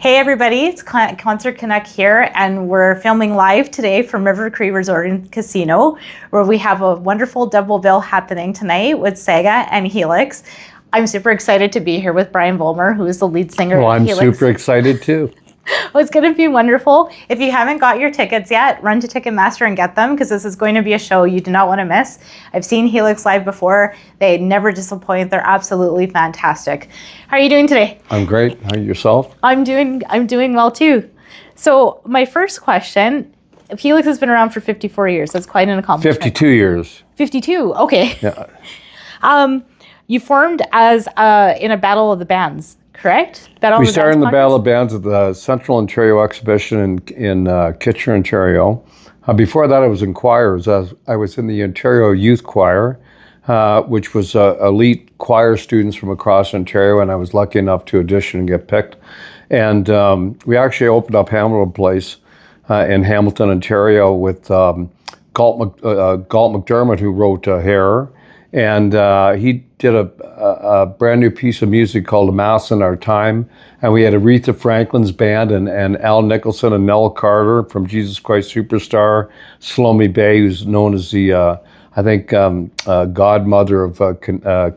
Hey everybody, it's Concert Canuck here, and we're filming live today from River Cree Resort and Casino, where we have a wonderful double bill happening tonight with Saga and Helix. I'm super excited to be here with Brian Vollmer, who is the lead singer of Helix. Well, I'm super excited too. Well, it's going to be wonderful. If you haven't got your tickets yet, run to Ticketmaster and get them, because this is going to be a show you do not want to miss. I've seen Helix live before. They never disappoint. They're absolutely fantastic. How are you doing today? I'm great. How are you yourself? I'm doing well too. So my first question, Helix has been around for 54 years. That's quite an accomplishment. 52 years. 52, okay. Yeah. You formed as in a battle of the bands, correct? We started in the Battle of Bands at the Central Ontario Exhibition in Kitchener, Ontario. Before that, I was in choirs. I was in the Ontario Youth Choir, which was elite choir students from across Ontario, and I was lucky enough to audition and get picked. And we actually opened up Hamilton Place in Hamilton, Ontario, with Galt McDermott, who wrote Hair. And he did a brand new piece of music called A Mass in Our Time. And we had Aretha Franklin's band and Al Nicholson and Nell Carter from Jesus Christ Superstar, Salome Bay, who's known as the, godmother of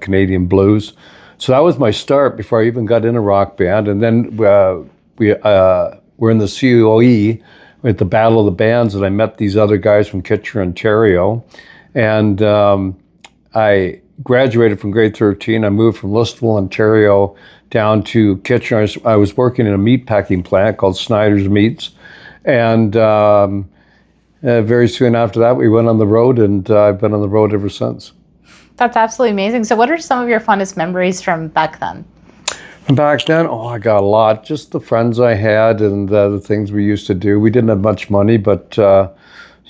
Canadian blues. So that was my start before I even got in a rock band. And then we were in the COE at the Battle of the Bands, and I met these other guys from Kitchener, Ontario. And I graduated from grade 13. I moved from Listowel, Ontario, down to Kitchener. I was working in a meat packing plant called Snyder's Meats. And very soon after that, we went on the road, and I've been on the road ever since. That's absolutely amazing. So what are some of your fondest memories from back then? From back then, I got a lot. Just the friends I had and the things we used to do. We didn't have much money, but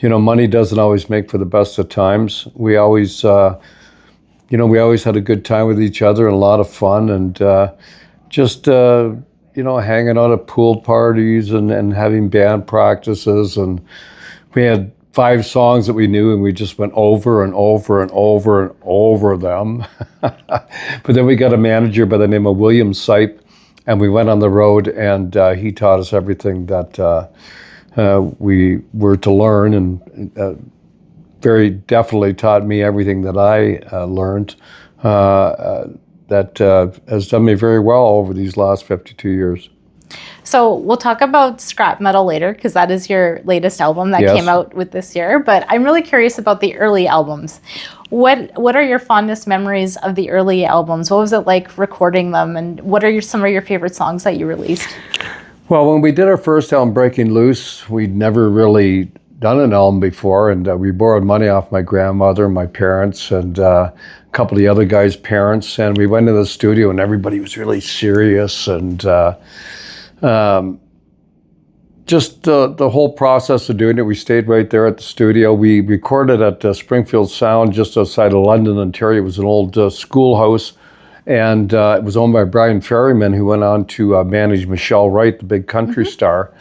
money doesn't always make for the best of times. We always had a good time with each other and a lot of fun, and hanging out at pool parties and having band practices. And we had 5 songs that we knew, and we just went over and over and over and over them. But then we got a manager by the name of William Sipe, and we went on the road, and he taught us everything that we were to learn, and very definitely taught me everything that I learned that has done me very well over these last 52 years. So we'll talk about Scrap Metal later, because that is your latest album that came out with this year. But I'm really curious about the early albums. What are your fondest memories of the early albums? What was it like recording them? And what are some of your favorite songs that you released? Well, when we did our first album, Breaking Loose, we'd never really done an album before, and we borrowed money off my grandmother, my parents, and a couple of the other guys' parents, and we went to the studio, and everybody was really serious, and just the whole process of doing it, we stayed right there at the studio. We recorded at Springfield Sound just outside of London, Ontario. It was an old schoolhouse, and it was owned by Brian Ferryman, who went on to manage Michelle Wright, the big country star.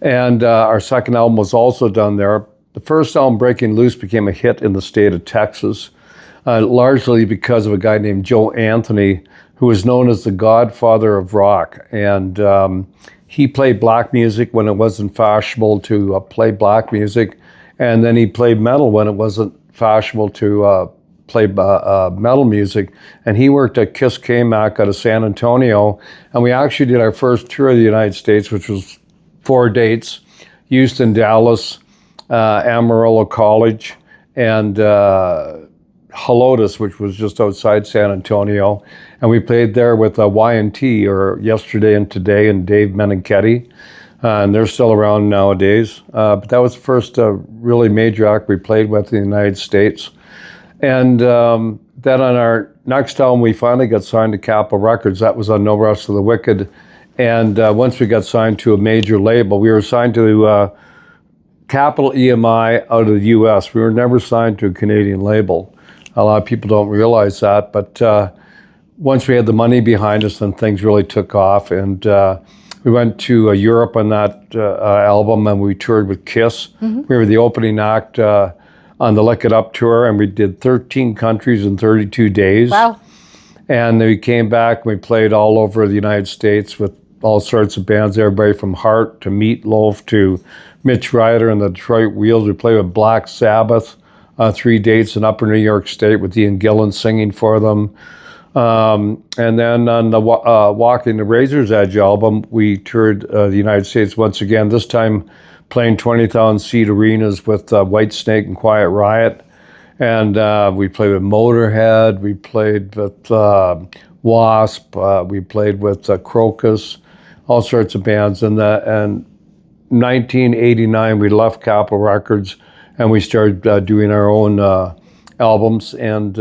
And our second album was also done there. The first album, Breaking Loose, became a hit in the state of Texas, largely because of a guy named Joe Anthony, who was known as the godfather of rock. And he played black music when it wasn't fashionable to play black music. And then he played metal when it wasn't fashionable to play metal music. And he worked at Kiss K-Mac out of San Antonio. And we actually did our first tour of the United States, which was 4 dates: Houston, Dallas, Amarillo College, and Helotes, which was just outside San Antonio. And we played there with Y&T, or Yesterday and Today, and Dave Meniketti. And they're still around nowadays. But that was the first really major act we played with in the United States. And then on our next album, we finally got signed to Capitol Records. That was on No Rest for the Wicked. And once we got signed to a major label, we were signed to Capitol EMI out of the U.S. We were never signed to a Canadian label. A lot of people don't realize that, but once we had the money behind us, then things really took off. And we went to Europe on that album, and we toured with Kiss. Mm-hmm. We were the opening act on the Lick It Up tour, and we did 13 countries in 32 days. Wow. And then we came back and we played all over the United States with all sorts of bands, everybody from Heart to Meatloaf to Mitch Ryder and the Detroit Wheels. We played with Black Sabbath, 3 dates in Upper New York State with Ian Gillan singing for them. And then on the Walking the Razor's Edge album, we toured the United States once again, this time playing 20,000 seat arenas with Whitesnake and Quiet Riot. And we played with Motorhead, we played with Wasp, we played with Crocus, all sorts of bands. And 1989, we left Capitol Records and we started doing our own albums. And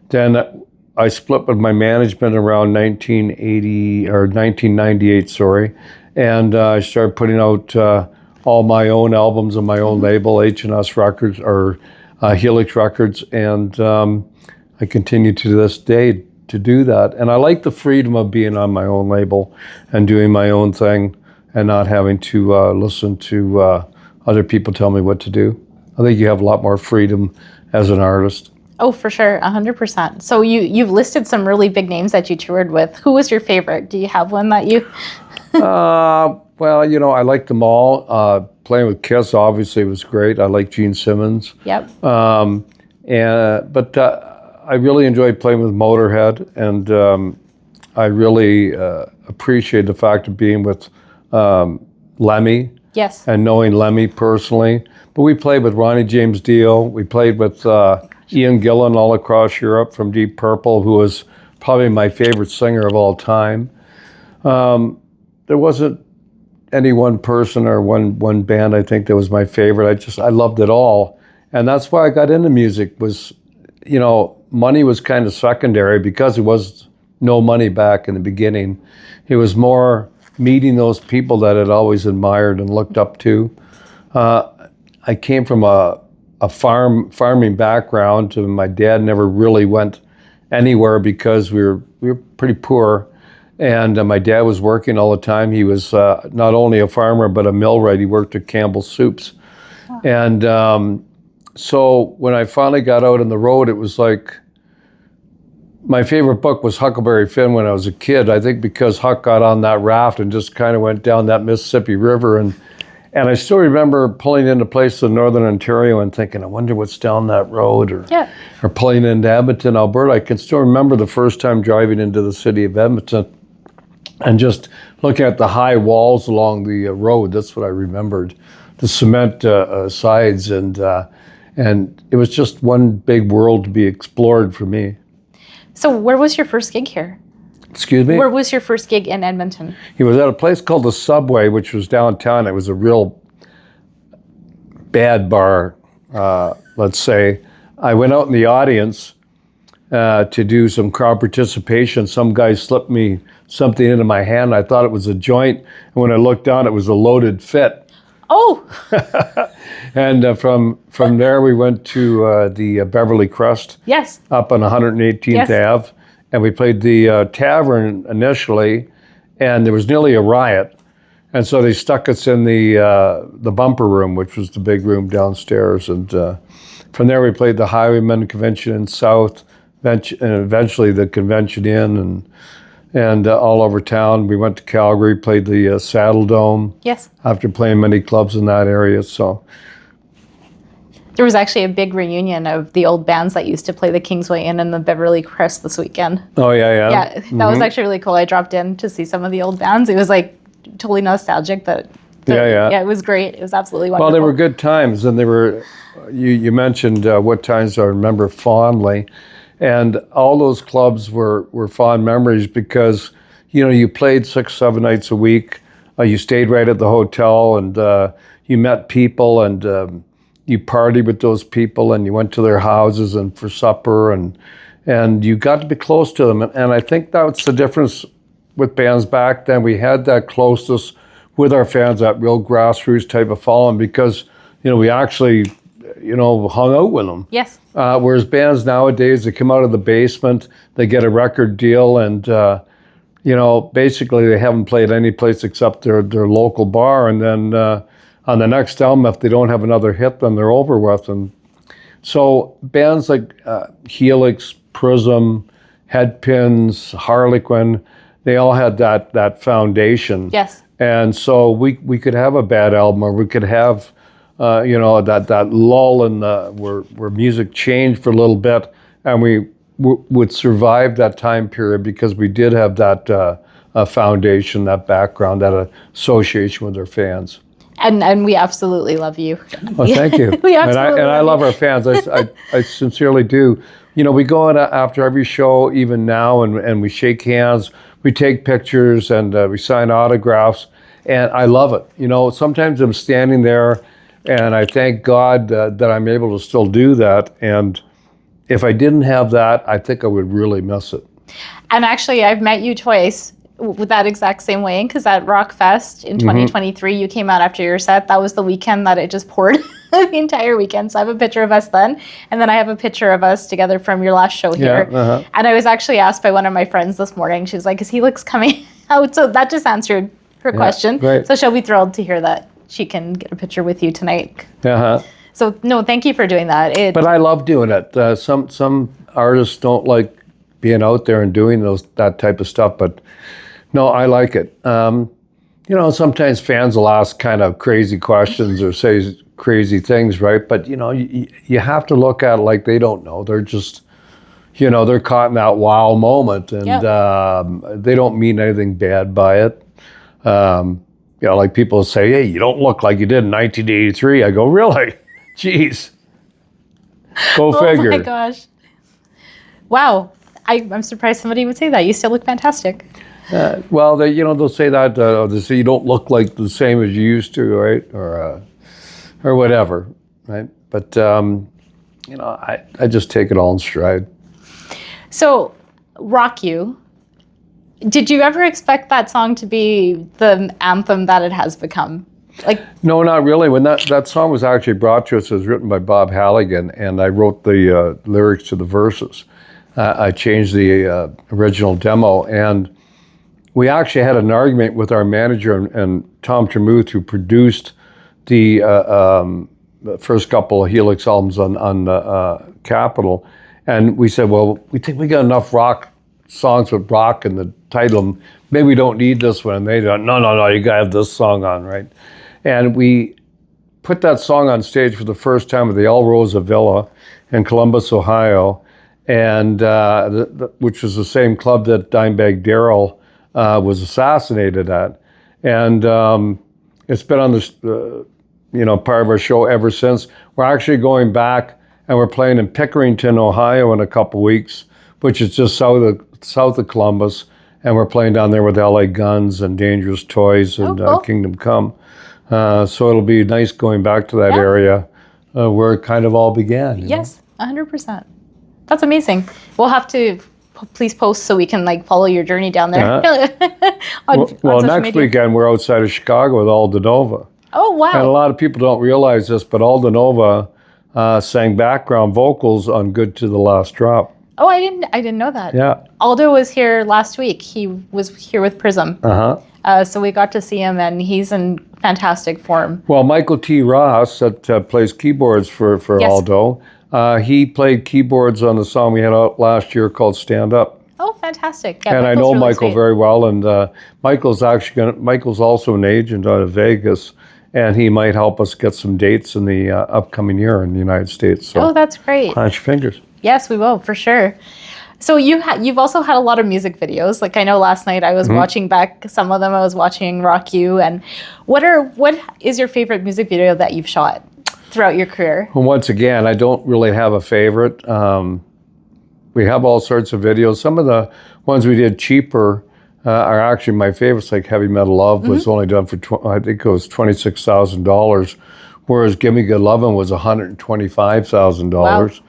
then I split with my management around 1998, sorry. And I started putting out all my own albums on my own label, H&S Records, or Helix Records. And I continue to this day to do that. And I like the freedom of being on my own label and doing my own thing and not having to listen to other people tell me what to do. I think you have a lot more freedom as an artist. Oh, for sure, 100%. So you've listed some really big names that you toured with. Who was your favorite? Do you have one that you... Well, you know, I like them all. Playing with Kiss obviously was great. I like Gene Simmons. Yep. But I really enjoyed playing with Motorhead, and I really appreciate the fact of being with Lemmy. Yes. And knowing Lemmy personally. But we played with Ronnie James Dio. We played with Ian Gillan all across Europe from Deep Purple, who was probably my favorite singer of all time. There wasn't any one person or one band I think that was my favorite. I loved it all. And that's why I got into music was, you know, money was kind of secondary because it was no money back in the beginning. It was more meeting those people that I'd always admired and looked up to. I came from a farming background. My dad never really went anywhere because we were pretty poor. And my dad was working all the time. He was not only a farmer, but a millwright. He worked at Campbell's Soups. Oh. And so when I finally got out on the road, it was like, my favorite book was Huckleberry Finn when I was a kid. I think because Huck got on that raft and just kind of went down that Mississippi River. And I still remember pulling into places in Northern Ontario and thinking, I wonder what's down that road, or pulling into Edmonton, Alberta. I can still remember the first time driving into the city of Edmonton and just looking at the high walls along the road. That's what I remembered, the cement sides, and it was just one big world to be explored for me. So where was your first gig here? Excuse me? Where was your first gig in Edmonton? He was at a place called the Subway, which was downtown. It was a real bad bar, let's say. I went out in the audience to do some crowd participation. Some guy slipped me something into my hand. I thought it was a joint. And when I looked down, it was a loaded fit. Oh! And from there, we went to the Beverly Crest. Yes. Up on 118th Ave. And we played the tavern initially, and there was nearly a riot. And so they stuck us in the bumper room, which was the big room downstairs. And from there, we played the Highwaymen Convention in South, and eventually the Convention Inn, and all over town. We went to Calgary, played the Saddle Dome. Yes. After playing many clubs in that area, so. There was actually a big reunion of the old bands that used to play the Kingsway Inn and the Beverly Crest this weekend. Oh, yeah. Yeah, that was actually really cool. I dropped in to see some of the old bands. It was like totally nostalgic, but yeah, it was great. It was absolutely wonderful. Well, they were good times, and they were, you mentioned what times I remember fondly, and all those clubs were fond memories because, you know, you played 6-7 nights a week. You stayed right at the hotel, and you met people, and you partied with those people, and you went to their houses and for supper, and you got to be close to them. And I think that's the difference with bands back then. We had that closeness with our fans, that real grassroots type of following, because, you know, we actually, you know, hung out with them. Yes. Whereas bands nowadays, they come out of the basement, they get a record deal, and you know, basically they haven't played any place except their local bar, and then on the next album, if they don't have another hit, then they're over with. And so bands like Helix, Prism, Headpins, Harlequin, they all had that foundation. Yes. And so we could have a bad album, or we could have, that lull in where music changed for a little bit, and we would survive that time period because we did have that foundation, that background, that association with our fans. And we absolutely love you. Well, thank you. We absolutely and I love our fans. I sincerely do. We go in after every show, even now, and we shake hands, we take pictures, and we sign autographs, and I love it. Sometimes I'm standing there, and I thank God that I'm able to still do that. And if I didn't have that, I think I would really miss it. And actually, I've met you twice with that exact same way, because at Rock Fest in 2023, you came out after your set. That was the weekend that it just poured the entire weekend. So I have a picture of us then, and then I have a picture of us together from your last show here. Yeah, And I was actually asked by one of my friends this morning, she was like, is Helix coming out? So that just answered her question. Great. So she'll be thrilled to hear that she can get a picture with you tonight. So no, thank you for doing that. But I love doing it. Some artists don't like being out there and doing that type of stuff, but no, I like it. Sometimes fans will ask kind of crazy questions or say crazy things, right? But you have to look at it like they don't know. They're just, they're caught in that wow moment, and they don't mean anything bad by it. Like people say, hey, you don't look like you did in 1983. I go, really? Jeez. Go figure. Oh my gosh. Wow. I'm surprised somebody would say that. You still look fantastic. Well, they'll say that. They say you don't look like the same as you used to, right? Or whatever, right? But I just take it all in stride. So, Rock You. Did you ever expect that song to be the anthem that it has become? No, not really. When that song was actually brought to us, it was written by Bob Halligan, and I wrote the lyrics to the verses. I changed the original demo, and we actually had an argument with our manager and Tom Tremuth, who produced the first couple of Helix albums on Capitol. And we said, well, we think we got enough rock songs with rock in the title. Maybe we don't need this one. And they go, no, you got to have this song on, right? And we put that song on stage for the first time at the El Rosa Villa in Columbus, Ohio, and which was the same club that Dimebag Darrell was assassinated at. And it's been on this, part of our show ever since. We're actually going back, and we're playing in Pickerington, Ohio in a couple weeks, which is just south of Columbus. And we're playing down there with LA Guns and Dangerous Toys and cool. Kingdom Come. So it'll be nice going back to that area where it kind of all began. Yes, 100%. That's amazing. We'll have to please post so we can follow your journey down there. on next media. weekend we're outside of Chicago with Alda Nova. Oh, wow. And a lot of people don't realize this, but Alda Nova sang background vocals on Good to the Last Drop. Oh, I didn't know that. Yeah. Aldo was here last week. He was here with Prism. So we got to see him, and he's in fantastic form. Well, Michael T. Ross that plays keyboards for Yes. Aldo, he played keyboards on the song we had out last year called Stand Up. Oh, fantastic. Yeah, And I Michael's know really Michael sweet. very well, and Michael's also an agent out of Vegas, and he might help us get some dates in the upcoming year in the United States. So Oh, that's great. cross your fingers. Yes, we will, for sure. So you've also had a lot of music videos. I know last night I was watching back some of them. I was watching Rock You. And what is your favorite music video that you've shot throughout your career? Well, once again, I don't really have a favorite. We have all sorts of videos. Some of the ones we did cheaper are actually my favorites, like Heavy Metal Love was only done for, I think it was $26,000, whereas Gimme Good Lovin' was $125,000.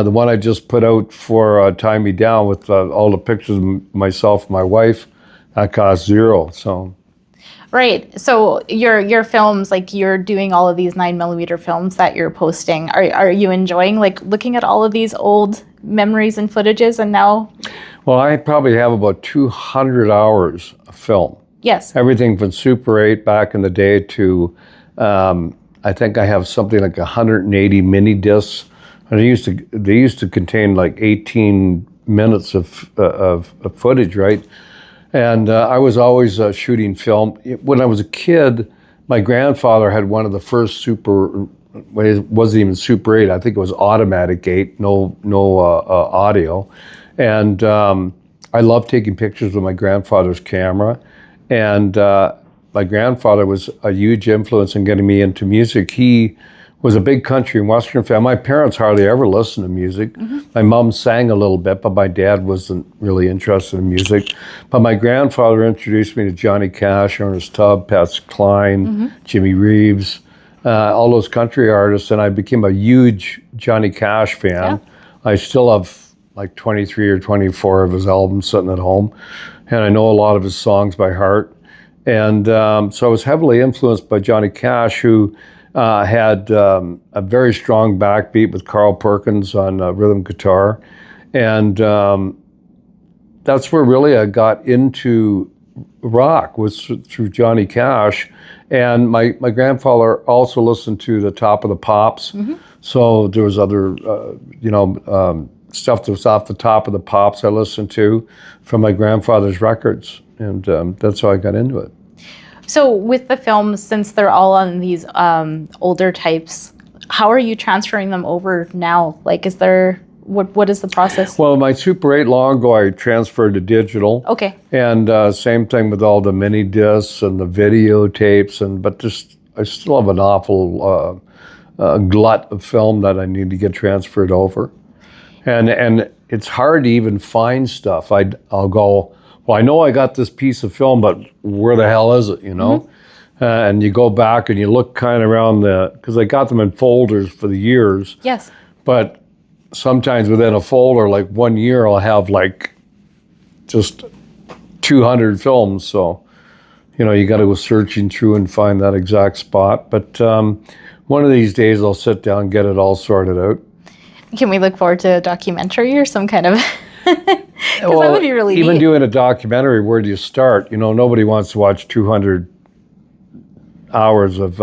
The one I just put out for Tie Me Down with all the pictures of myself and my wife, that cost $0. So, Right. So your films, you're doing all of these 9mm films that you're posting. Are you enjoying looking at all of these old memories and footages and now? Well, I probably have about 200 hours of film. Yes. Everything from Super 8 back in the day to, I think I have something like 180 mini discs. And they used to contain 18 minutes of footage, right? And I was always shooting film. When I was a kid, my grandfather had one of the first super, well, it wasn't even Super 8, I think it was automatic 8, no audio. And I loved taking pictures with my grandfather's camera. And my grandfather was a huge influence in getting me into music. He was a big country and western fan. My parents hardly ever listened to music. My mom sang a little bit, but my dad wasn't really interested in music. But my grandfather introduced me to Johnny Cash, Ernest Tubb, Patsy Cline, Jimmy Reeves, all those country artists, and I became a huge Johnny Cash fan. Yeah. I still have like 23 or 24 of his albums sitting at home, and I know a lot of his songs by heart. And so I was heavily influenced by Johnny Cash, who had a very strong backbeat with Carl Perkins on rhythm guitar. And that's where really I got into rock, was through Johnny Cash. And my grandfather also listened to the Top of the Pops. So there was other, stuff that was off the Top of the Pops I listened to from my grandfather's records. And that's how I got into it. So with the films, since they're all on these older types, how are you transferring them over now? Like, is there, what is the process? Well, my Super 8 long ago, I transferred to digital. Okay. And same thing with all the mini discs and the videotapes, but just I still have an awful glut of film that I need to get transferred over. And it's hard to even find stuff. I'll go, well, I know I got this piece of film, but where the hell is it, and you go back and you look kind of around because I got them in folders for the years. Yes. But sometimes within a folder, like 1 year, I'll have like just 200 films. So, you got to go searching through and find that exact spot. But one of these days I'll sit down and get it all sorted out. Can we look forward to a documentary or some kind of... Well, that would be really even neat. Doing a documentary, where do you start? Nobody wants to watch 200 hours of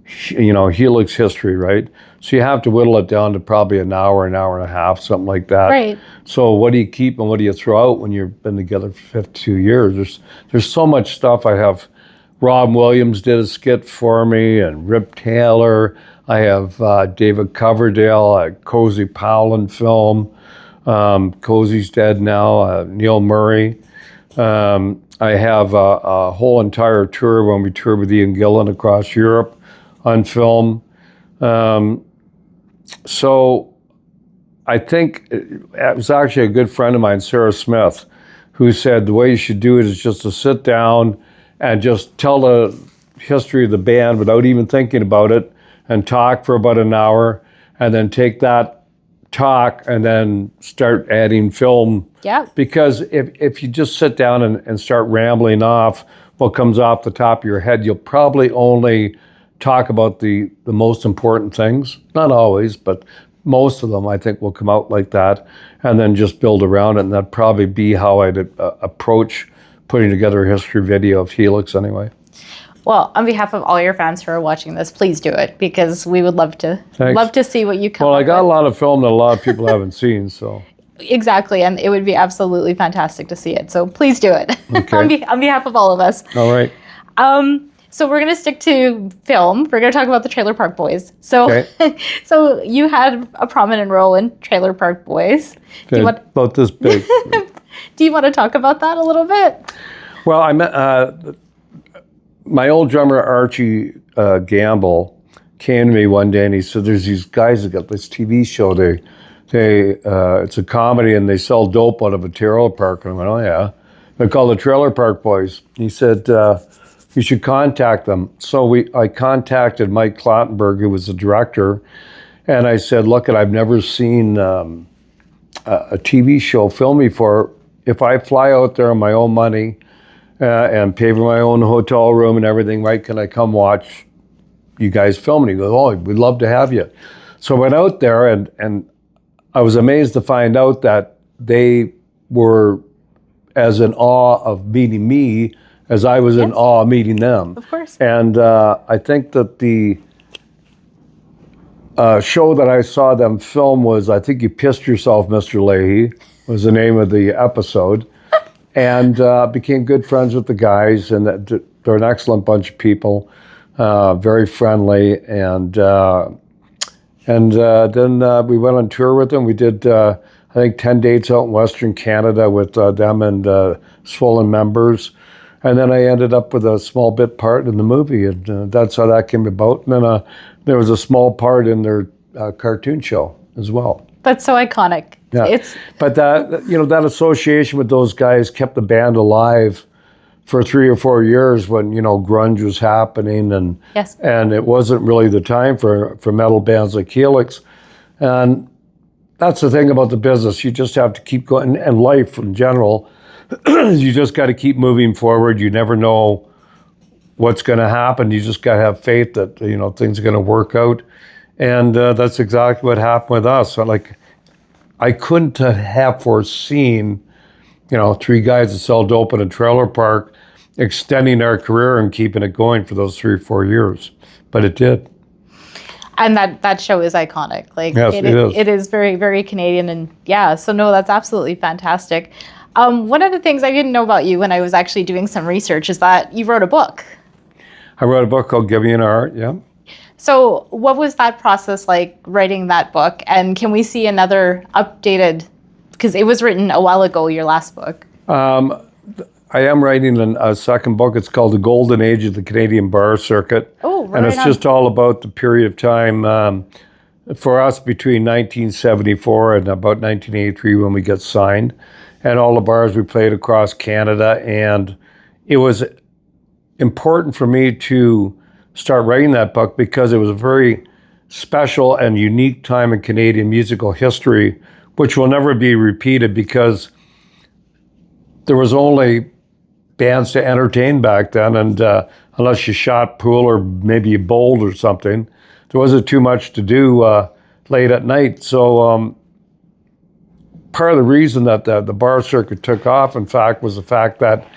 Helix history, right? So you have to whittle it down to probably an hour and a half, something like that. Right. So what do you keep and what do you throw out when you've been together for 52 years? There's so much stuff. I have Rob Williams did a skit for me, and Rip Taylor. I have David Coverdale, a Cozy Powell film. Cozy's dead now, Neil Murray. I have a whole entire tour when we toured with Ian Gillan across Europe on film. So I think it was actually a good friend of mine, Sarah Smith, who said the way you should do it is just to sit down and just tell the history of the band without even thinking about it, and talk for about an hour, and then take that talk and then start adding film. Yeah. Because if you just sit down and start rambling off what comes off the top of your head, you'll probably only talk about the most important things. Not always, but most of them I think will come out like that, and then just build around it. And that'd probably be how I'd approach putting together a history video of Helix anyway. Well, on behalf of all your fans who are watching this, please do it, because we would love to see what you come up with. Well, I got a lot of film that a lot of people haven't seen, so. Exactly, and it would be absolutely fantastic to see it. So please do it. Okay. on behalf of all of us. All right. So we're going to stick to film. We're going to talk about the Trailer Park Boys. So, okay. So you had a prominent role in Trailer Park Boys. Okay, about this big. Do you want to talk about that a little bit? Well, I met my old drummer Archie Gamble came to me one day and he said, "There's these guys that got this TV show. It's a comedy and they sell dope out of a trailer park." And I went, "Oh yeah." They're called the Trailer Park Boys. He said, "You should contact them." So I contacted Mike Clattenburg, who was the director, and I said, "Look, I've never seen a TV show filmed before. If I fly out there on my own money and pay for my own hotel room and everything, right, can I come watch you guys film?" And he goes, "Oh, we'd love to have you." So I went out there, and I was amazed to find out that they were as in awe of meeting me as I was in awe of meeting them. Of course. And I think that the show that I saw them film was, I Think You Pissed Yourself, Mr. Leahy, was the name of the episode. and became good friends with the guys, and they're an excellent bunch of people, very friendly, and then we went on tour with them. We did, I think, 10 dates out in Western Canada with them and Swollen Members. And then I ended up with a small bit part in the movie, and that's how that came about. And then there was a small part in their cartoon show as well. That's so iconic. Yeah. But that association with those guys kept the band alive for 3 or 4 years when, grunge was happening, and yes. And it wasn't really the time for metal bands like Helix. And that's the thing about the business. You just have to keep going, and life in general. You just got to keep moving forward. You never know what's going to happen. You just got to have faith that, things are going to work out. And that's exactly what happened with us. So, I couldn't have foreseen, 3 guys that sell dope in a trailer park extending our career and keeping it going for those 3 or 4 years. But it did. And that show is iconic. Yes, it is. It is very, very Canadian. And yeah, so no, that's absolutely fantastic. One of the things I didn't know about you when I was actually doing some research is that you wrote a book. I wrote a book called Give Me an Art, yeah. So what was that process like, writing that book? And can we see another updated, because it was written a while ago, your last book. I am writing a second book. It's called The Golden Age of the Canadian Bar Circuit. Oh, right. And it's just all about the period of time for us between 1974 and about 1983 when we got signed, and all the bars we played across Canada. And it was important for me to start writing that book because it was a very special and unique time in Canadian musical history, which will never be repeated because there was only bands to entertain back then, and unless you shot pool or maybe you bowled or something, there wasn't too much to do late at night. So part of the reason that the bar circuit took off, in fact, was the fact that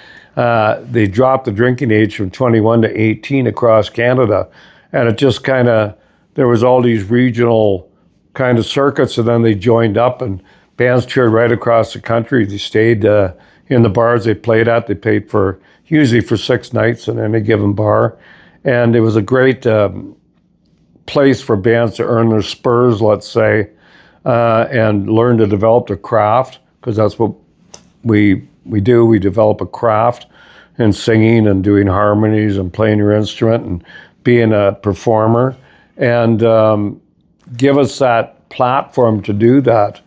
they dropped the drinking age from 21 to 18 across Canada. And it just kind of, there was all these regional kind of circuits, and then they joined up, and bands toured right across the country. They stayed in the bars they played at. They paid usually for 6 nights in any given bar. And it was a great place for bands to earn their spurs, let's say, and learn to develop their craft, because that's what we do. We develop a craft in singing and doing harmonies and playing your instrument and being a performer, and give us that platform to do that.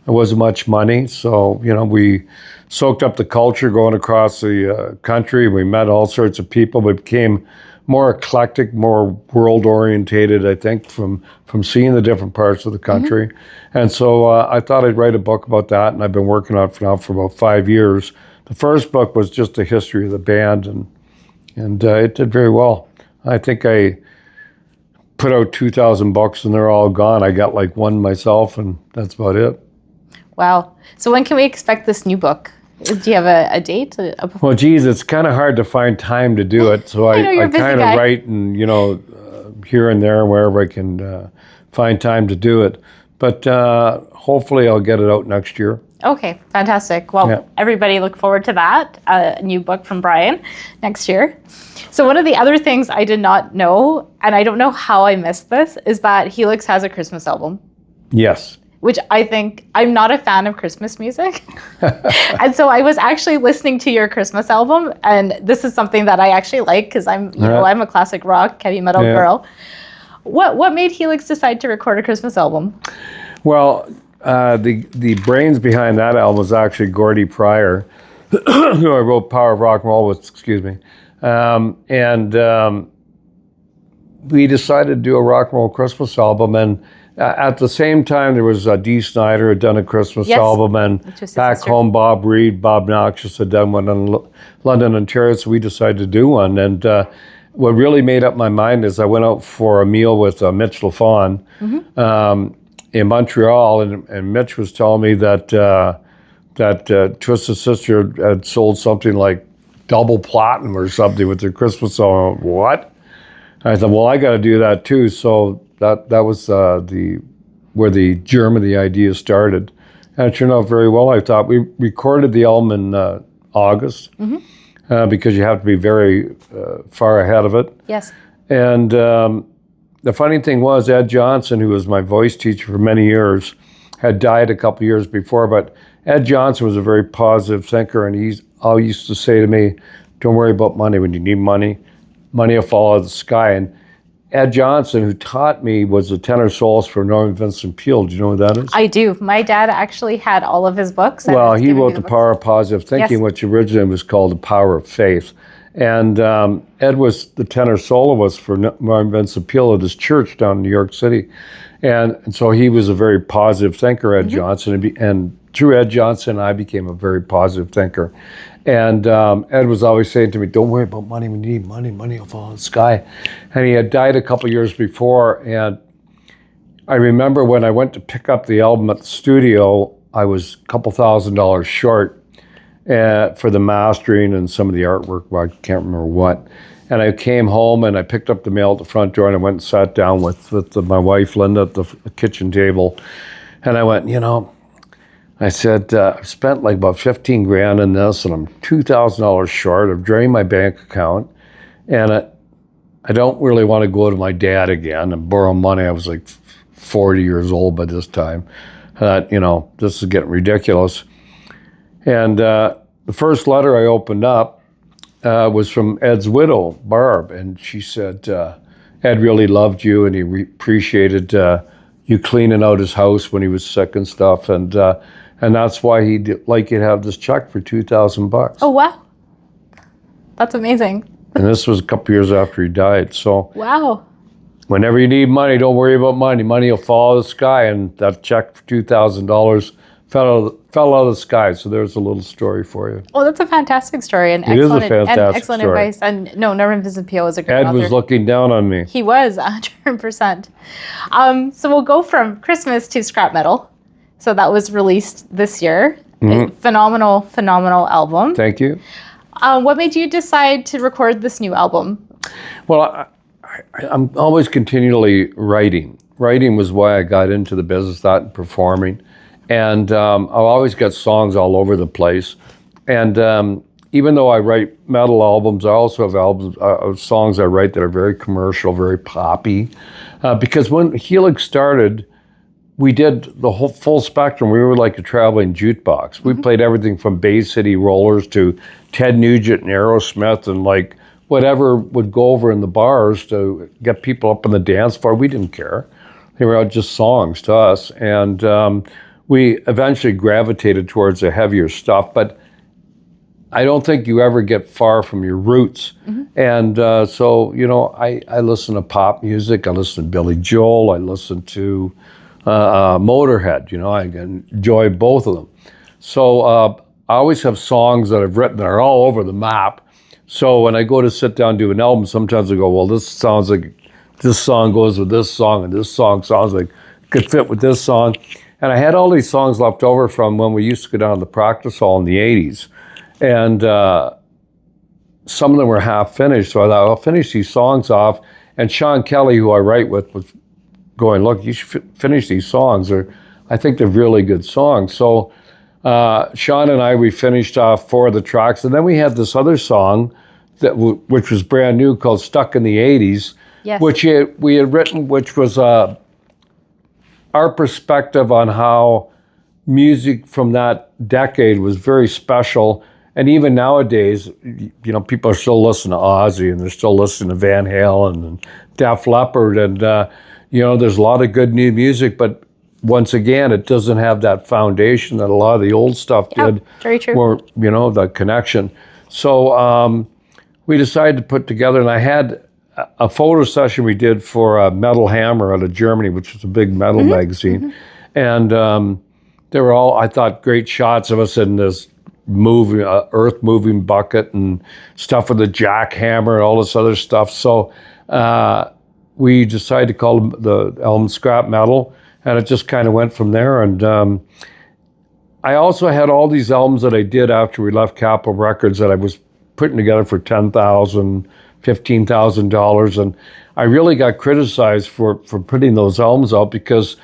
There wasn't much money, so we soaked up the culture going across the country. We met all sorts of people. We became more eclectic, more world-orientated, I think, from seeing the different parts of the country. Mm-hmm. And so I thought I'd write a book about that, and I've been working on it now for about 5 years. The first book was just a history of the band, and it did very well. I think I put out 2,000 books, and they're all gone. I got like one myself, and that's about it. Wow. So when can we expect this new book? Do you have a date? Well, geez, it's kind of hard to find time to do it. So I kind of write and, here and there, wherever I can find time to do it. But hopefully I'll get it out next year. Okay, fantastic. Well, Everybody look forward to that. A new book from Brian next year. So one of the other things I did not know, and I don't know how I missed this, is that Helix has a Christmas album. Yes. Which I think, I'm not a fan of Christmas music. And so I was actually listening to your Christmas album, and this is something that I actually like because I'm a classic rock, heavy metal girl. What made Helix decide to record a Christmas album? Well, the brains behind that album was actually Gordy Pryor, who I wrote Power of Rock and Roll with, we decided to do a rock and roll Christmas album, and at the same time, there was Dee Snider had done a Christmas album, and back home, Bob Noxious had done one in London, Ontario, so we decided to do one. And what really made up my mind is I went out for a meal with Mitch LaFon in Montreal, and Mitch was telling me that Twisted Sister had sold something like double platinum or something with their Christmas album. What? I thought, well, I got to do that too. So that was where the germ of the idea started, and it turned out very well. I thought we recorded the album in August because you have to be very far ahead of it. Yes. And the funny thing was, Ed Johnson, who was my voice teacher for many years, had died a couple years before, but Ed Johnson was a very positive thinker, and he always used to say to me, don't worry about money. When you need money, money will fall out of the sky. And Ed Johnson, who taught me, was the tenor soloist for Norman Vincent Peale. Do you know who that is? I do. My dad actually had all of his books. Well, he wrote The Power of Positive Thinking, which originally was called The Power of Faith. And Ed was the tenor soloist for Norman Vincent Peale at his church down in New York City. And so he was a very positive thinker, Ed Johnson. And through Ed Johnson, I became a very positive thinker. And Ed was always saying to me, don't worry about money. We need money. Money will fall out of the sky. And he had died a couple years before. And I remember when I went to pick up the album at the studio, I was a couple $1,000s short for the mastering and some of the artwork. Well, I can't remember what. And I came home and I picked up the mail at the front door and I went and sat down with my wife, Linda, at the kitchen table. And I went, I said, I've spent like about 15 grand in this and I'm $2,000 short. I've drained my bank account and I don't really want to go to my dad again and borrow money. I was like 40 years old by this time. This is getting ridiculous. And the first letter I opened up was from Ed's widow, Barb, and she said, Ed really loved you and he appreciated you cleaning out his house when he was sick and stuff, and that's why he'd like you to have this check for $2,000. Oh, wow. That's amazing. And this was a couple years after he died. So wow. Whenever you need money, don't worry about money. Money will fall out of the sky, and that check for $2,000 fell out of the sky. So there's a little story for you. Oh, that's a fantastic story and excellent advice. And no, Norman Vincent Peale was a great Ed author. was looking down on me. He was 100%. So we'll go from Christmas to scrap metal. So that was released this year. A phenomenal album. Thank you. What made you decide to record this new album? Well, I'm always continually writing. Writing was why I got into the business, that and performing. And I've always got songs all over the place. And even though I write metal albums, I also have songs I write that are very commercial, very poppy. Because when Helix started, we did the whole full spectrum. We were like a traveling jukebox. We played everything from Bay City Rollers to Ted Nugent and Aerosmith and like whatever would go over in the bars to get people up on the dance floor. We didn't care. They were just songs to us. And we eventually gravitated towards the heavier stuff. But I don't think you ever get far from your roots. And so, I listen to pop music. I listen to Billy Joel. I listen to Motorhead. I enjoy both of them. So I always have songs that I've written that are all over the map. So when I go to sit down and do an album, sometimes I go, well, this sounds like this song goes with this song, and this song sounds like it could fit with this song. And I had all these songs left over from when we used to go down to the practice hall in the 80s. And some of them were half finished. So I thought, I'll finish these songs off. And Sean Kelly, who I write with, was going, look, you should finish these songs. I think they're really good songs. So Sean and I, we finished off 4 of the tracks. And then we had this other song which was brand new called Stuck in the 80s, yes. which we had written, which was our perspective on how music from that decade was very special. And even nowadays, people are still listening to Ozzy and they're still listening to Van Halen and Def Leppard. And, there's a lot of good new music, but once again, it doesn't have that foundation that a lot of the old stuff did. Very true. Or, the connection. So we decided to put together, and I had a photo session we did for Metal Hammer out of Germany, which was a big metal magazine. And they were all, I thought, great shots of us in this earth-moving bucket and stuff with the jackhammer and all this other stuff. So we decided to call the album Scrap Metal, and it just kind of went from there. And I also had all these albums that I did after we left Capitol Records that I was putting together for $10,000, $15,000, and I really got criticized for putting those albums out because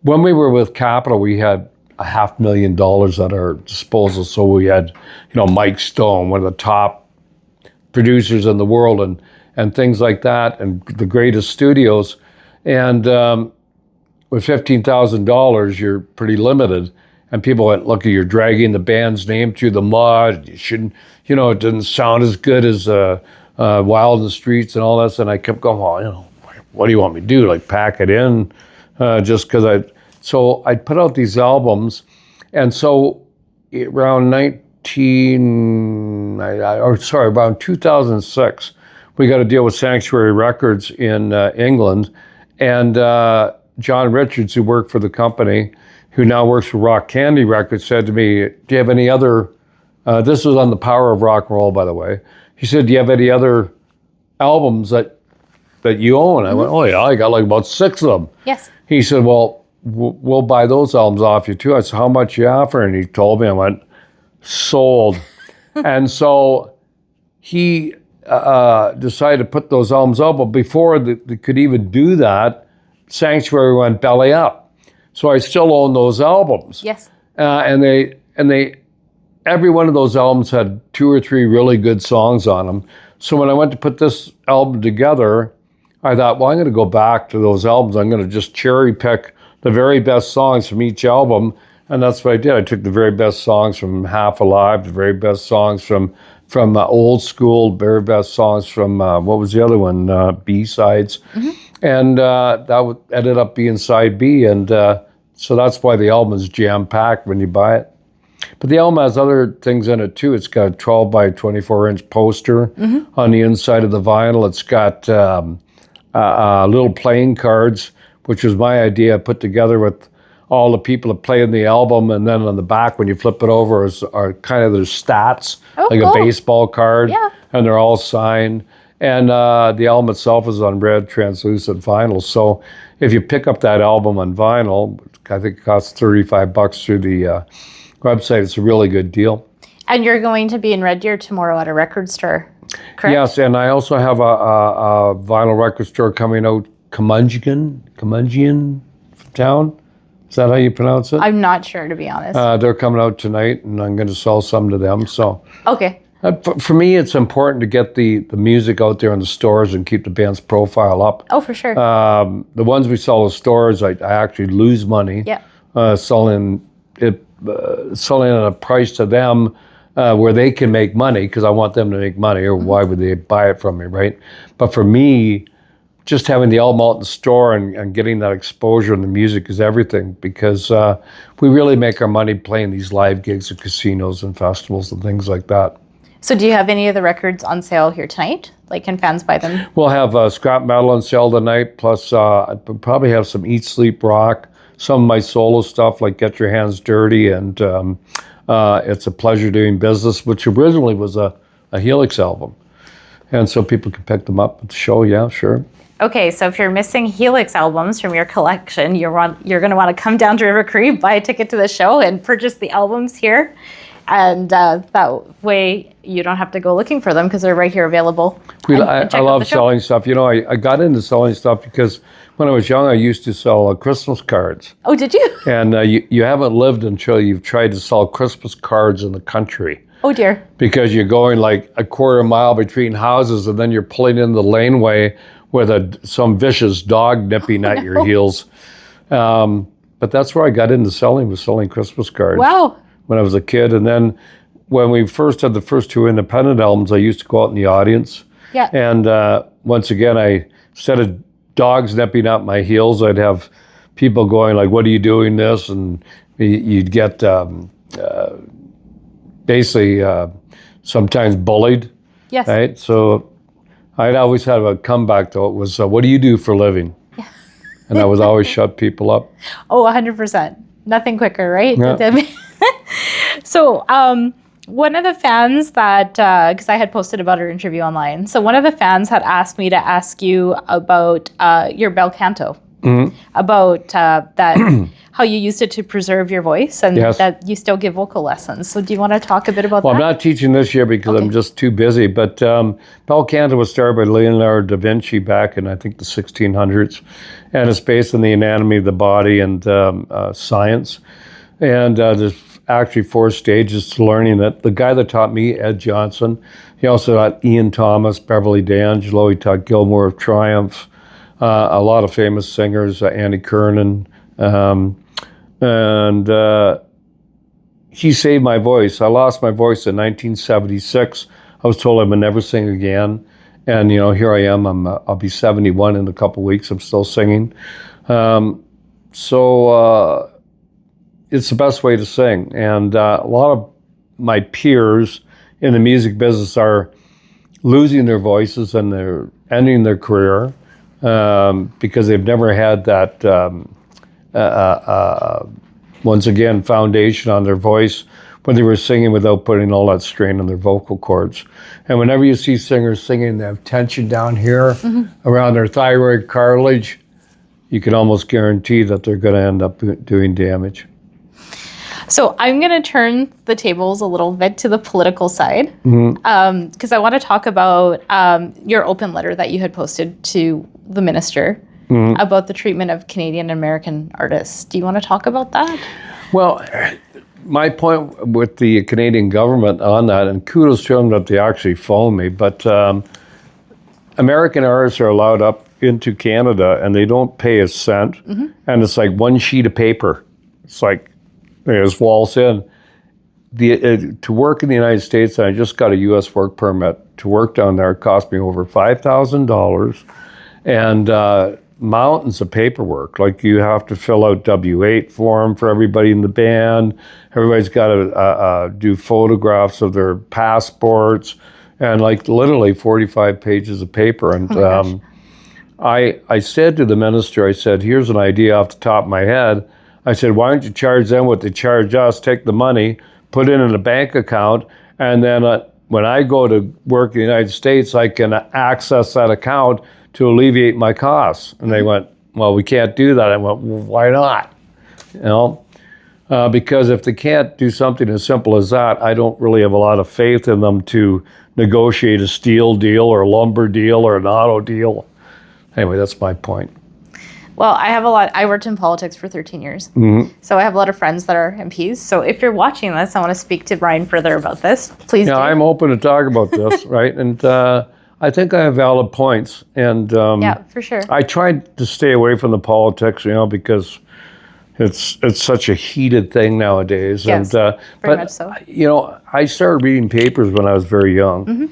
when we were with Capitol, we had $500,000 at our disposal. So we had, Mike Stone, one of the top producers in the world, and things like that, and the greatest studios. And with $15,000, you're pretty limited. And people went, look, you're dragging the band's name through the mud. You shouldn't, it didn't sound as good as Wild in the Streets and all this. And I kept going, well, what do you want me to do? Like pack it in just because so I put out these albums. And so around around 2006, we got a deal with Sanctuary Records in England. And John Richards, who worked for the company, who now works for Rock Candy Records, said to me, do you have any other, this was on the Power of Rock and Roll, by the way. He said, do you have any other albums that you own? I went, oh yeah, I got like about 6 of them. Yes. He said, well, we'll buy those albums off you too. I said, how much you offer? And he told me, I went, sold. And so he decided to put those albums out, but before they could even do that, Sanctuary went belly up. So I still own those albums. Yes. And every one of those albums had 2 or 3 really good songs on them. So when I went to put this album together, I thought, well, I'm going to go back to those albums. I'm going to just cherry pick the very best songs from each album. And that's what I did. I took the very best songs from Half Alive, the very best songs from Old School, very best songs from, what was the other one? B-sides. Mm-hmm. And that ended up being side B. And so that's why the album is jam-packed when you buy it. But the album has other things in it too. It's got a 12 by 24-inch poster on the inside of the vinyl. It's got little playing cards, which was my idea, put together with all the people that play in the album. And then on the back, when you flip it over, are kind of their stats, like cool. A baseball card. Yeah. And they're all signed. And the album itself is on red translucent vinyl. So if you pick up that album on vinyl, I think it costs $35 through the website. It's a really good deal. And you're going to be in Red Deer tomorrow at a record store, correct? Yes, and I also have a vinyl record store coming out, Camungian town. Is that how you pronounce it? I'm not sure, to be honest. They're coming out tonight, and I'm going to sell some to them. So okay. For me, it's important to get the music out there in the stores and keep the band's profile up. Oh, for sure. The ones we sell in stores, I actually lose money. Yeah. Selling at a price to them where they can make money, because I want them to make money, or why would they buy it from me, right? But for me, just having the album out in the store and getting that exposure in the music is everything, because we really make our money playing these live gigs at casinos and festivals and things like that. So do you have any of the records on sale here tonight? Like, can fans buy them? We'll have Scrap Metal on sale tonight, plus I probably have some Eat, Sleep, Rock, some of my solo stuff like Get Your Hands Dirty and It's a Pleasure Doing Business, which originally was a Helix album. And so people can pick them up at the show, yeah, sure. Okay, so if you're missing Helix albums from your collection, you're going to want to come down to River Cree, buy a ticket to the show, and purchase the albums here. And that way you don't have to go looking for them because they're right here available. I love selling stuff. I got into selling stuff because when I was young, I used to sell Christmas cards. Oh, did you? And you haven't lived until you've tried to sell Christmas cards in the country. Oh, dear. Because you're going like a quarter mile between houses, and then you're pulling in the laneway with some vicious dog nipping at your heels. But that's where I got into selling Christmas cards. Wow. When I was a kid. And then when we first had the first 2 independent albums, I used to go out in the audience. Yeah. And once again, instead of dogs nipping at my heels, I'd have people going like, what are you doing this? And you'd get basically sometimes bullied. Yes. Right? So I'd always have a comeback, though. It was, what do you do for a living? Yeah. And I would always shut people up. Oh, 100%. Nothing quicker, right? Yeah. So one of the fans that, because I had posted about our interview online, so one of the fans had asked me to ask you about your bel canto, about that, how you used it to preserve your voice, and yes. that you still give vocal lessons. So do you want to talk a bit about Well, that? I'm not teaching this year because I'm just too busy, but bel canto was started by Leonardo da Vinci back in, I think, the 1600s, and it's based on the anatomy of the body and science. And there's actually 4 stages to learning it. The guy that taught me, Ed Johnson, he also taught Ian Thomas, Beverly D'Angelo. He taught Gilmore of Triumph, a lot of famous singers, Andy Kernan. And he saved my voice. I lost my voice in 1976. I was told I would never sing again. And, here I am. I'll be 71 in a couple weeks. I'm still singing. So it's the best way to sing. And a lot of my peers in the music business are losing their voices and they're ending their career because they've never had that, once again, foundation on their voice when they were singing without putting all that strain on their vocal cords. And whenever you see singers singing, they have tension down here around their thyroid cartilage, you can almost guarantee that they're going to end up doing damage. So I'm going to turn the tables a little bit to the political side because I want to talk about your open letter that you had posted to the minister about the treatment of Canadian and American artists. Do you want to talk about that? Well, my point with the Canadian government on that, and kudos to them that they actually phoned me, but American artists are allowed up into Canada and they don't pay a cent. And it's like one sheet of paper. It's like, they just waltz in. To work in the United States, I just got a U.S. work permit. To work down there, it cost me over $5,000 and mountains of paperwork. Like you have to fill out W-8 form for everybody in the band. Everybody's got to do photographs of their passports and like literally 45 pages of paper. And I said to the minister, I said, here's an idea off the top of my head. I said, why don't you charge them what they charge us, take the money, put it in a bank account, and then when I go to work in the United States, I can access that account to alleviate my costs. And they went, well, we can't do that. I went, well, why not? Because if they can't do something as simple as that, I don't really have a lot of faith in them to negotiate a steel deal or a lumber deal or an auto deal. Anyway, that's my point. Well, I worked in politics for 13 years. So I have a lot of friends that are MPs. So if you're watching this, I want to speak to Brian further about this. Please do. I'm open to talk about this, right? And I think I have valid points. And yeah, for sure. I tried to stay away from the politics, because it's such a heated thing nowadays. Yes, and, very much so. I started reading papers when I was very young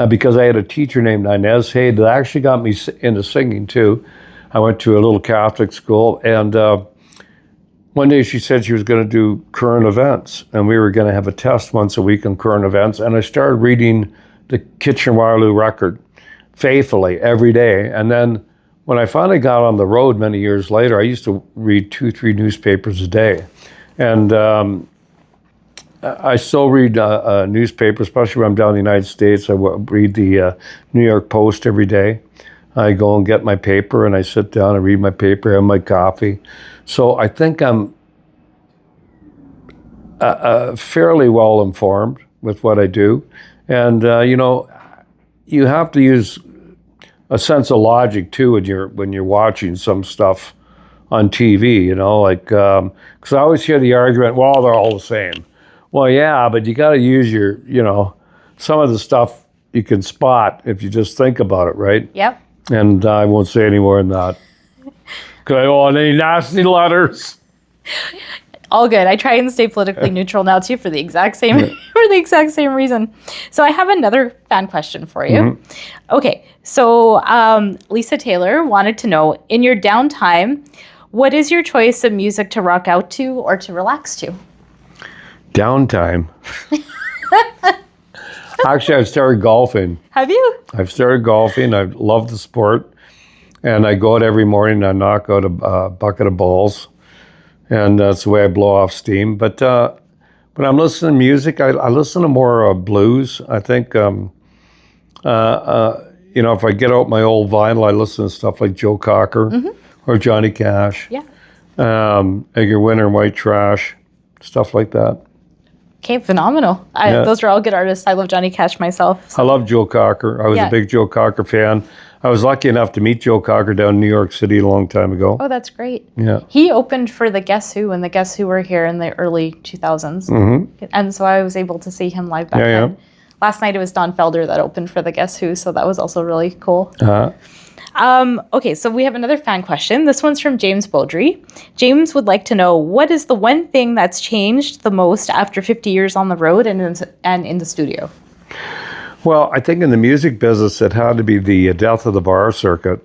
because I had a teacher named Inez Hayde that actually got me into singing too. I went to a little Catholic school, and one day she said she was going to do current events, and we were going to have a test once a week on current events, and I started reading the Kitchener-Waterloo Record faithfully every day. And then when I finally got on the road many years later, I used to read 2-3 newspapers a day. And I still read newspapers, especially when I'm down in the United States. I read the New York Post every day. I go and get my paper and I sit down and read my paper, have my coffee. So I think I'm fairly well informed with what I do. And, you have to use a sense of logic too when you're watching some stuff on TV, because I always hear the argument, well, they're all the same. Well, yeah, but you got to use your, some of the stuff you can spot if you just think about it, right? Yep. And I won't say any more than that. Because I don't want any nasty letters. All good. I try and stay politically neutral now too for the exact same reason. So I have another fan question for you. Okay, so Lisa Taylor wanted to know, in your downtime, what is your choice of music to rock out to or to relax to? Downtime. Actually, I've started golfing. Have you? I've started golfing. I love the sport. And I go out every morning and I knock out a bucket of balls. And that's the way I blow off steam. But when I'm listening to music, I listen to more blues. I think, if I get out my old vinyl, I listen to stuff like Joe Cocker or Johnny Cash. Yeah. Edgar Winter and White Trash, stuff like that. Okay, phenomenal. Those are all good artists. I love Johnny Cash myself. I love Joe Cocker. I was a big Joe Cocker fan. I was lucky enough to meet Joe Cocker down in New York City a long time ago. Oh, that's great. Yeah. He opened for the Guess Who, and the Guess Who were here in the early 2000s. And so I was able to see him live back then. Last night it was Don Felder that opened for the Guess Who, so that was also really cool. Okay, so we have another fan question. This one's from James Beaudry. James would like to know, what is the one thing that's changed the most after 50 years on the road and in the studio? Well, I think in the music business, it had to be the death of the bar circuit.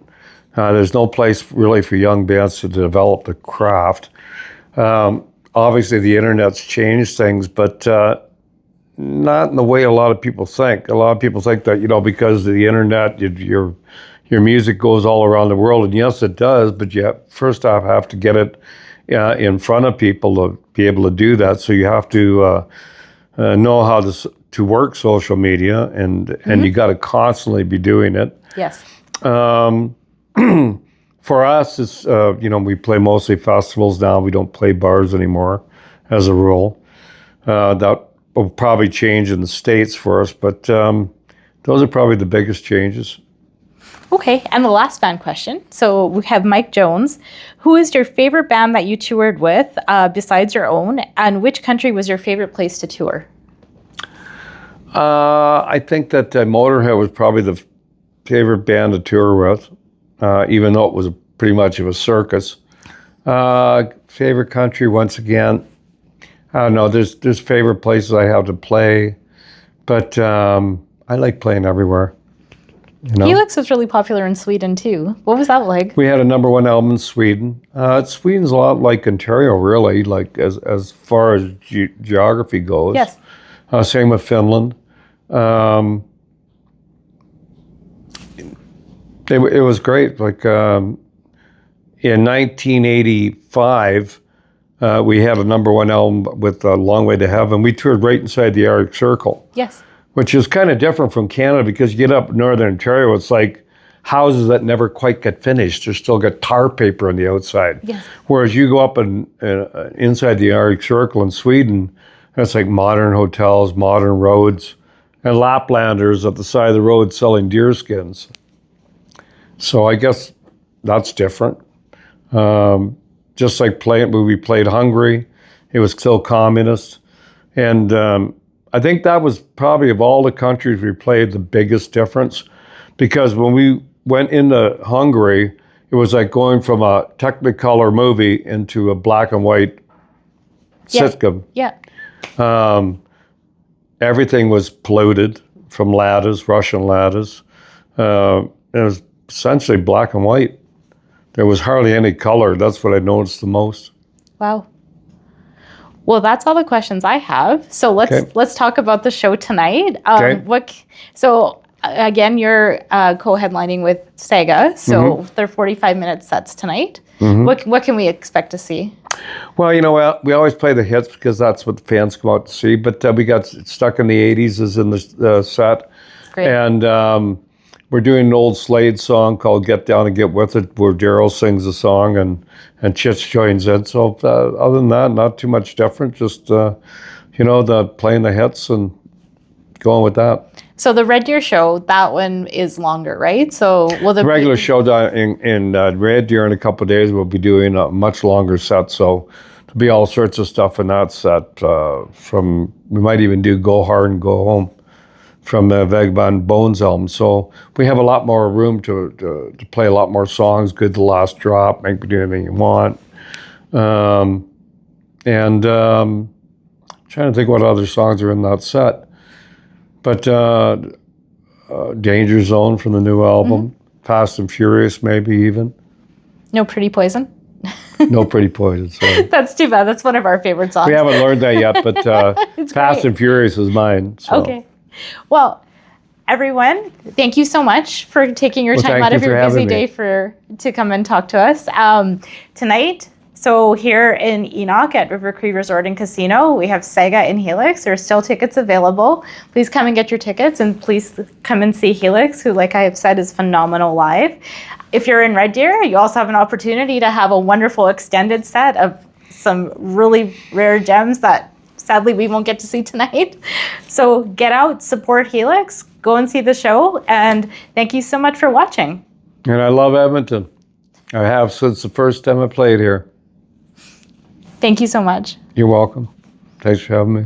There's no place really for young bands to develop the craft. Obviously, the internet's changed things, but not in the way a lot of people think. A lot of people think that, because of the internet, your music goes all around the world, and yes, it does, but you first off have to get it in front of people to be able to do that. So you have to know how to work social media, and you got to constantly be doing it. Yes. For us, it's we play mostly festivals now. We don't play bars anymore, as a rule. That will probably change in the States for us, but those are probably the biggest changes. Okay, and the last fan question. So we have Mike Jones. Who is your favorite band that you toured with besides your own, and which country was your favorite place to tour? I think that Motorhead was probably the favorite band to tour with, even though it was pretty much of a circus. Favorite country, once again, I don't know. There's favorite places I have to play, but I like playing everywhere. Helix was really popular in Sweden too. What was that like? We had a #1 album in Sweden. Sweden's a lot like Ontario, really, like as far as geography goes. Yes. Same with Finland. It was great. Like in 1985, we had a #1 album with Long Way to Heaven. We toured right inside the Arctic Circle. Yes. Which is kind of different from Canada, because you get up in Northern Ontario, it's like houses that never quite get finished. They still got tar paper on the outside. Yes. Whereas you go up inside the Arctic Circle in Sweden, that's like modern hotels, modern roads, and Laplanders at the side of the road selling deer skins. So I guess that's different. Just like when we played Hungary, it was still communist. And I think that was probably, of all the countries we played, the biggest difference, because when we went into Hungary, it was like going from a Technicolor movie into a black and white sitcom. Yeah. Everything was polluted from ladders, Russian ladders. It was essentially black and white. There was hardly any color. That's what I noticed the most. Wow. Well, that's all the questions I have. So let's talk about the show tonight. Again, you're co-headlining with Sega, so they're 45-minute sets tonight. What can we expect to see? Well, we always play the hits because that's what the fans come out to see. But we got Stuck in the 80s is in the set. Great. And we're doing an old Slade song called Get Down and Get With It, where Daryl sings the song and Chitz joins in. So other than that, not too much different. Just, playing the hits and going with that. So the Red Deer show, that one is longer, right? So the regular show in Red Deer in a couple of days, we'll be doing a much longer set. So there'll be all sorts of stuff in that set. We might even do Go Hard and Go Home from the Vagabond Bones album. So we have a lot more room to play a lot more songs. Good The Last Drop, Make Me Do Anything You Want. Trying to think what other songs are in that set. But Danger Zone from the new album. Fast and Furious, maybe even. No Pretty Poison? No Pretty Poison, sorry. That's too bad. That's one of our favorite songs. We haven't learned that yet, but Fast and Furious is mine. So. Okay. Well, everyone, thank you so much for taking your time out of your busy day to come and talk to us. Tonight, so here in Enoch at River Cree Resort and Casino, we have Sega and Helix. There are still tickets available. Please come and get your tickets, and please come and see Helix, who, like I have said, is phenomenal live. If you're in Red Deer, you also have an opportunity to have a wonderful extended set of some really rare gems that sadly we won't get to see tonight. So get out, support Helix, go and see the show, and thank you so much for watching. And I love Edmonton. I have since the first time I played here. Thank you so much. You're welcome. Thanks for having me.